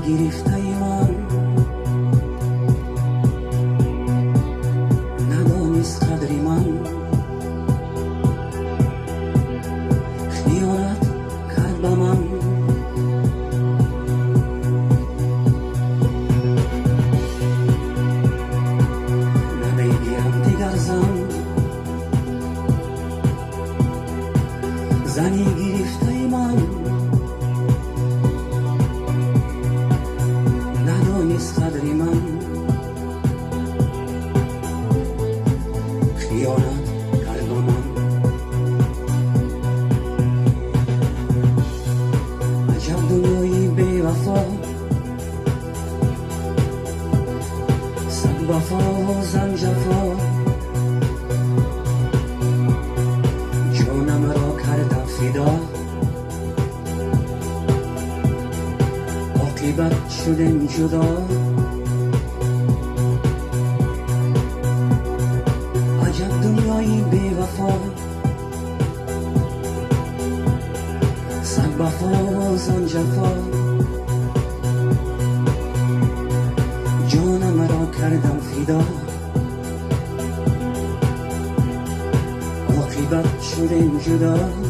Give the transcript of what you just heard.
گرفته من ندانست قدر من، خیانت کرد به من. نمیگیرم دیگر زنی گرفته من ندانست قدر من، خیانت کرد به من. عجب دنیای بی وفا، صد وفا زن جفا، جانم را کردم فدا، عاقبت شدم جدا. عجب دنیای بی وفا، صد وفا زن جفا، جانم را کردم فدا، عاقبت شدم جدا.